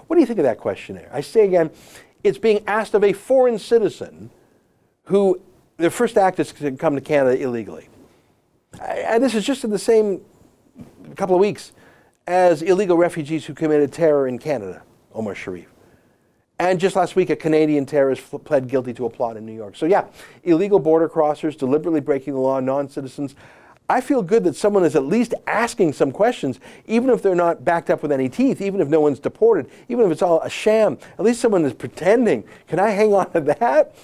What do you think of that questionnaire? I say again, it's being asked of a foreign citizen who their first act is to come to Canada illegally. And this is just in the same couple of weeks as illegal refugees who committed terror in Canada, Omar Sharif. And just last week, a Canadian terrorist pled guilty to a plot in New York. So yeah, illegal border crossers, deliberately breaking the law, non-citizens. I feel good that someone is at least asking some questions, even if they're not backed up with any teeth, even if no one's deported, even if it's all a sham. At least someone is pretending. Can I hang on to that?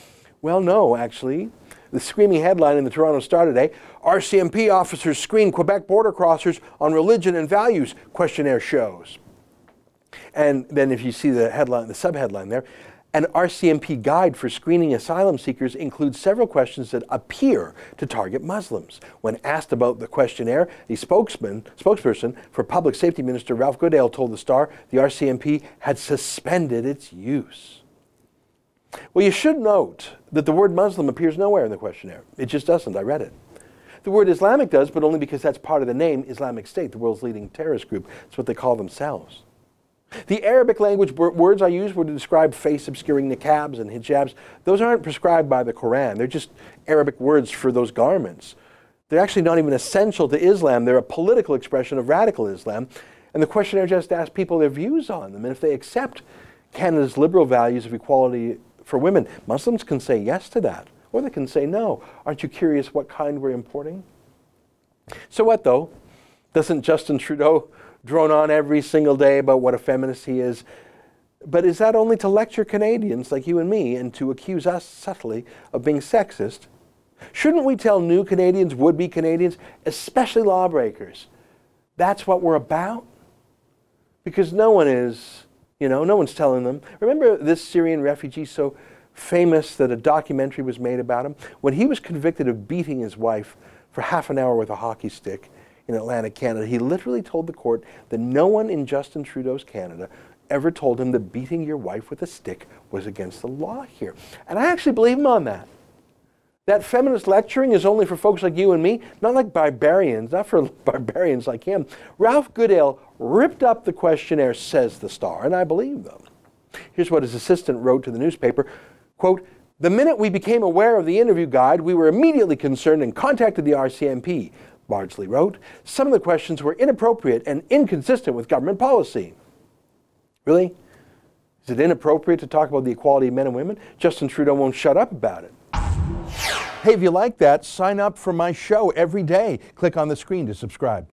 Well, no, actually. The screaming headline in the Toronto Star today, RCMP officers screen Quebec border crossers on religion and values, questionnaire shows. And then if you see the headline, the subheadline there, an RCMP guide for screening asylum seekers includes several questions that appear to target Muslims. When asked about the questionnaire, the spokesperson for Public Safety Minister Ralph Goodale told the Star the RCMP had suspended its use. Well, you should note that the word Muslim appears nowhere in the questionnaire. It just doesn't. I read it. The word Islamic does, but only because that's part of the name Islamic State, the world's leading terrorist group. That's what they call themselves. The Arabic language words I use were to describe face-obscuring niqabs and hijabs. Those aren't prescribed by the Quran. They're just Arabic words for those garments. They're actually not even essential to Islam. They're a political expression of radical Islam. And the questionnaire just asks people their views on them. And if they accept Canada's liberal values of equality for women, Muslims can say yes to that. Or they can say no. Aren't you curious what kind we're importing? So what, though? Doesn't Justin Trudeau drone on every single day about what a feminist he is? But is that only to lecture Canadians like you and me and to accuse us subtly of being sexist? Shouldn't we tell new Canadians, would-be Canadians, especially lawbreakers, that's what we're about? Because no one is, no one's telling them. Remember this Syrian refugee so famous that a documentary was made about him? When he was convicted of beating his wife for half an hour with a hockey stick in Atlantic Canada, he literally told the court that no one in Justin Trudeau's Canada ever told him that beating your wife with a stick was against the law here. And I actually believe him on that. That feminist lecturing is only for folks like you and me, not like barbarians, not for barbarians like him. Ralph Goodale ripped up the questionnaire, says the Star, and I believe them. Here's what his assistant wrote to the newspaper, quote, "The minute we became aware of the interview guide, we were immediately concerned and contacted the RCMP. Bardsley wrote, some of the questions were inappropriate and inconsistent with government policy." Really? Is it inappropriate to talk about the equality of men and women? Justin Trudeau won't shut up about it. Hey, if you like that, sign up for my show every day. Click on the screen to subscribe.